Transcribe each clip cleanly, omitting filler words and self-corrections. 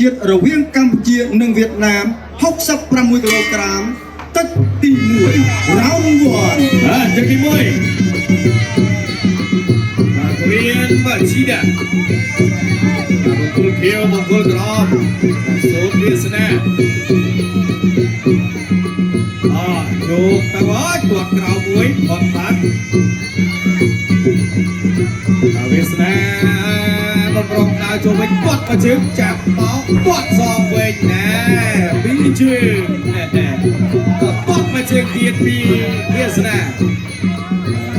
ជាតិរវាងកម្ពុជានិងវៀតណាម66គីឡូក្រាមទឹកទី1 round 1 ទឹកទី1រៀនមកជីដាមង្គលខៀវមង្គលក្រមសូមវាសនាយកតើគាត់ក្រៅមួយបត់បាត់វាសនាបំរុងដើរចូលវិញគាត់មកជើងចាប់មកគាត់សងវិញណាពីជើងគាត់មកជើងទៀតពីវាសនា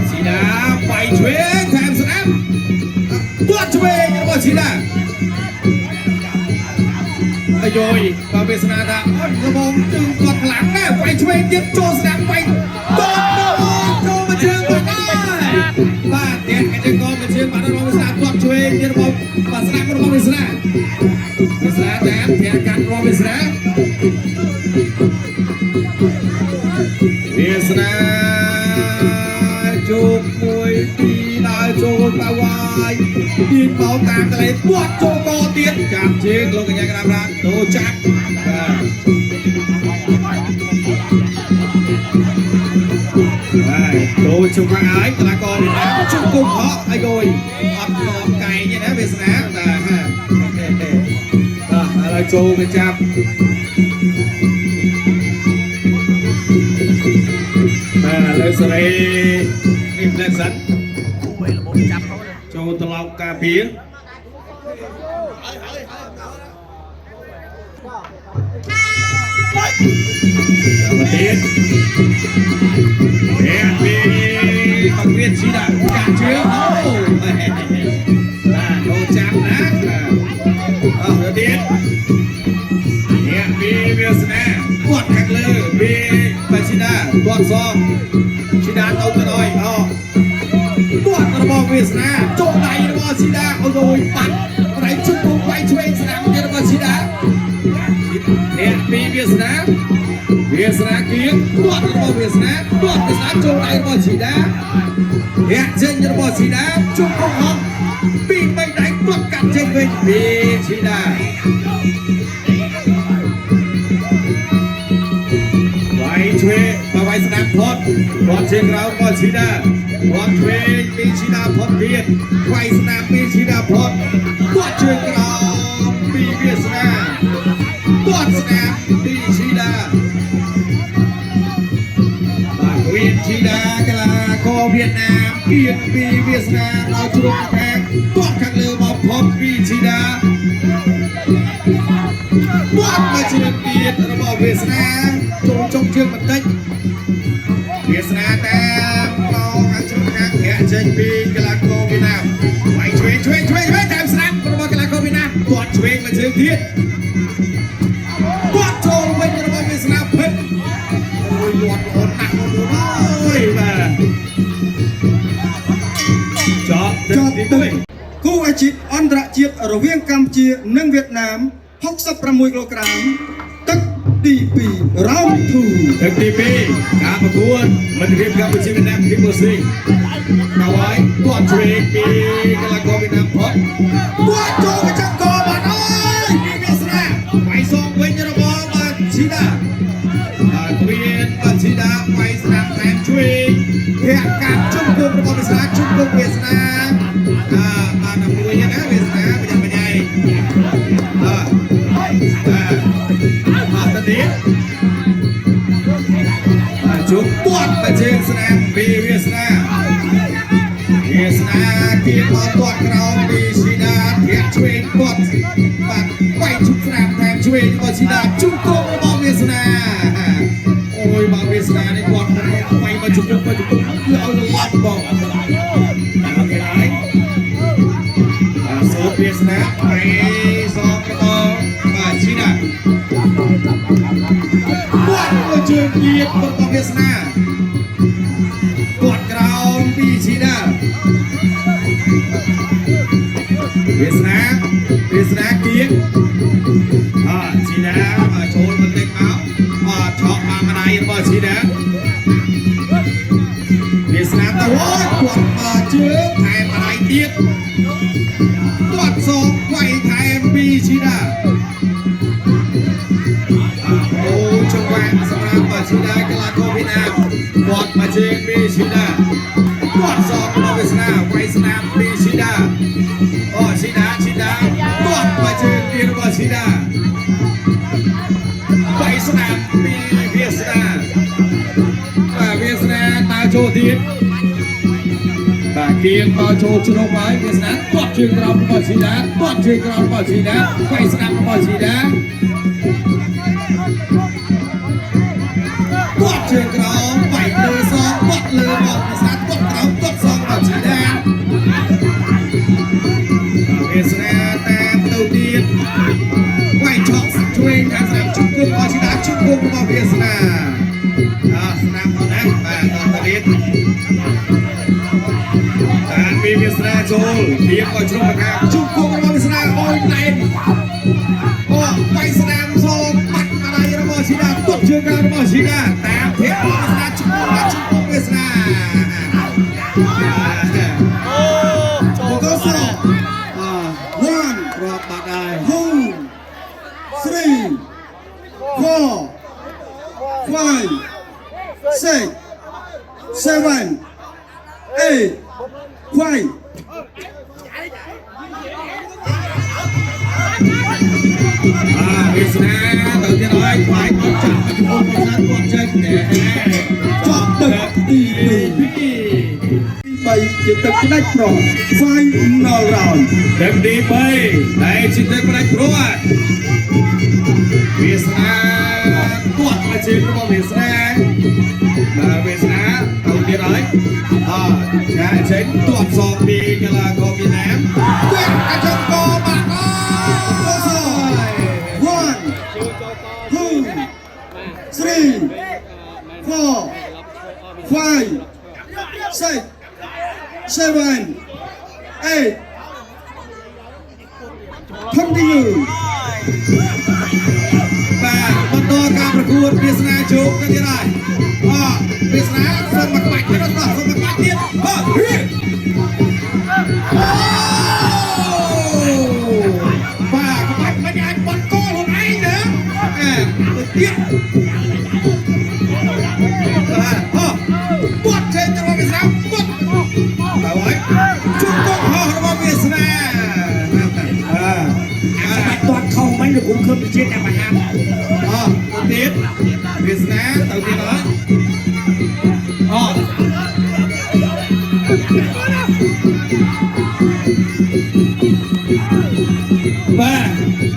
ជីដាបែកឆ្វេងថែមស្នាមគាត់ឆ្វេងរបស់ជីដាអាយយបើវាសនាថាអត់របងជើងគាត់ខ្លាំងណាស់បែកឆ្វេងទៀតចូលស្នាមបែកគាត់ចូលមកជើងវិញដែរបាទតែគេជើងក៏មកជើងបាទរបស់វាសនាគាត់ឆ្វេងទៀតរបស់បាទស្នាមរបស់វាសនាតាមធានកាត់របស់វាសនាវាសនាជោគមួយពីដើរចូលទៅវាយពីបោកតាមកលេបួតចូលកទៀតចាប់ជើងលោកកញ្ញាក្រាបរាទៅចាប់បាទចូលជុំខាងហើយកន្លងកនេះណាជុំគុំហក់អីយយអត់ងំកែងទេណាវាសនាបាទឥឡូវចូលទៅចាប់បាទឥឡូវសេរីនេះផ្លែសិនចូលទៅឡោកការពារមកទៀតពីអត់មានជីដាកាជឿអូបាទចូលចាប់ណាអត់ទៀតពីវាសនាគាត់ខាងលើពីបាជីដាគាត់សងជីដាទៅទៅអើយគាត់របស់វាសនាចូលដៃរបស់ជីដាអូយបាត់ដៃជុំពុកបែកឆ្វេងស្នាមទៀតរបស់ជីដាពីវាសនាគៀងគាត់របស់វាសនាគាត់វាសនាចូលដៃរបស់ជីដាចេញរបស់ជីដាជុំពុកហងពីបីដៃគាត់កាត់ចេញវិញពីជីដាឆ្វេងបើវាយស្នាមផុតគាត់ជាក្រៅគាត់ជីដាគាត់ឆ្វេងពីជីដាផុតទៀតវាយស្នាមពីជីដាផុតគាត់ជាក្រៅពីវាសនាគាត់ស្នាមពីជីដាបាទវាជីដាកលាករវៀតណាមគៀនពីវាសនាដល់ជ្រុងខាងគាត់ខាងលើមកផុតពីជីដាគាត់មកជាទៀតរបស់វាសនាចូលចុងជើងបន្តិចវាសនាតាមមកខាងជ្រុងខាងធាក់ចេញពីកីឡាករវៀតណាមវាយឆ្វេងតាមស្នាមរបស់កីឡាករវៀតណាមគាត់ឆ្វេងមកជើងទៀតគាត់ចូលវិញរបស់វាសនាភិតអូយលាត់អូនណាស់អូយបាទចប់ទៅគូអាជីពអន្តរជាតិរវាងកម្ពុជានិងវៀតណាម66គីឡូក្រាមទឹកទី2 round 2ទឹកទី2ការប្រកួតមិត្តភាពកម្ពុជាវៀតណាមទី1ស៊ីដល់ហើយគាត់ឆ្វេងពីកីឡាករវៀតណាមផុតគាត់ចូលទៅចាប់កបាត់អើយពីវាសនាវាយសងវិញរបស់បាជីដាគ្មានបាជីដាវាយស្នាមថែមឆ្វេងធាក់កាត់ជុំគុំរបស់វាសនាជុំគុំវាសនាបានតែមួយណាវាសនាបញ្ញាទៀតជុំពាត់ទៅជើងស្នាមពីវាសនាគៀងមកគាត់ក្រោមពីស៊ីដាធាក់ឆ្វេងគាត់បាទវាយជុំស្នាមថែមឆ្វេងរបស់ស៊ីដាជុំគុំរបស់វាសនាអូយមកវាសនានេះគាត់វាយមកជុំយកឲ្យលាប់បងអូខេហើយសូមវាសនាទៅសងរបស់បាទស៊ីដាជើងទៀតរបស់វាសនាគាត់ក្រោមពីជីដាវាសនាគៀងជីដាចូលបន្តិចមកឆក់មកម្ដាយរបស់ជីដា ជើងថែមอะไรទៀតទាត់សងវាយថែមពីឈីដាអូចង្វាក់សម្រាប់ឈីដាកីឡាករវៀតណាមគាត់មកជើងពីឈីដាគាត់សងមកវាសនាវាយស្នាមពីឈីដាអូឈីដាគាត់មកជើងពីរបស់ឈីដាវាយស្នាមពីវាសនាបាទវាសនាតាចូលទៀតបាទគៀងមកចូលជ្រុំហើយវាសនាគាត់ជើងក្រោមរបស់ឈីដាគាត់ជើងក្រោមរបស់ឈីដាវាយស្នាមរបស់ឈីដាគាត់ជើងក្រោមវាយលើសងគាត់លើមកវាសនាគាត់ក្រោមគាត់សងរបស់ឈីដាវាសនាតាមទៅទៀតវាយឆក់ជួយខាងស្នាមជង្គង់របស់ឈីដាជង្គង់របស់វាសនាស្នាមផងណាបាទតទៅទៀតតាមពីវាសនាចូលទៀបក៏ជ្រុំប្រកាជង្គង់របស់វាសនាអូយណែនអូវាយស្នាមសងបាត់อะไรរបស់ឈីដាទប់ជើងក្រោមរបស់ឈីដាតាមធៀបរបស់វាសនាជង្គង់វាសនាអូក៏សោ1 រាប់បាត់ហើយ 2 3 4 5 6 7 8 5 វាសនាទៅទៀតហើយខ្លាយគាត់ចាប់ជង្គង់របស់វាសនាគាត់ចេញចប់ទឹកទី2 3ជាទឹកផ្ដាច់ប្រង Final round ទឹកទី3តែជាទឹកផ្ដាច់ព្រួតវាសនាគាត់មកជើងរបស់វាសនាបាទវាសនាទៅទៀតហើយឆាចេញទាត់សងពីកីឡាករវៀតណាមគាត់អាចចង្គង់បាត់ហើយ1 2 3 4 5 6 7 8 continue បាទបន្តការប្រកួតវាសនាជោគទៅទៀតហើយវាសនាសុំមកក្បាច់ទៀតសុំមកក្បាច់ទៀតបាទក្បាច់មិនអាចបត់កលខ្លួនឯងណាទៅទៀតបាទបត់ចេញទៅវាសនាបត់ហើយជង្គង់ហោះរបស់វាសនាទាត់ខុសមិនđược cũng không được chết em mà hamទៅទៀតវាសនាទៅទៀតហើយបា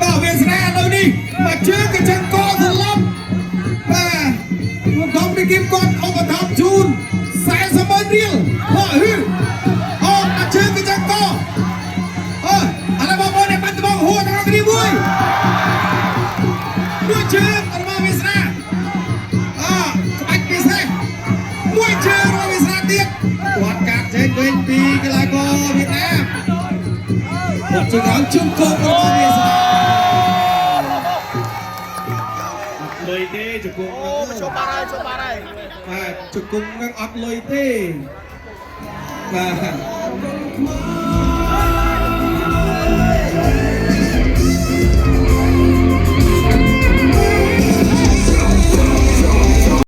ទវាសនាទៅនេះមកជើងកញ្ចឹងកសន្លប់បាទមកកំពីគីមគាត់ឧបត្ថម្ភជូន40,000 រៀលមកជើងកញ្ចឹងកឥឡូវបងប្អូនអ្នកបាត់ដំបងហួរទាំងគ្នាមួយជើងរបស់វាសនាក្បាច់វាសនាមួយជើងរបស់វាសនាទៀតគាត់កាត់ចេញវិញពីកីឡាករវៀតណាមគាត់ជើងក្រោមជង្គង់របស់វាសនាអត់លុយទេជង្គង់ចូលបាត់ហើយបាទជង្គង់នឹងអត់លុយទេបាទ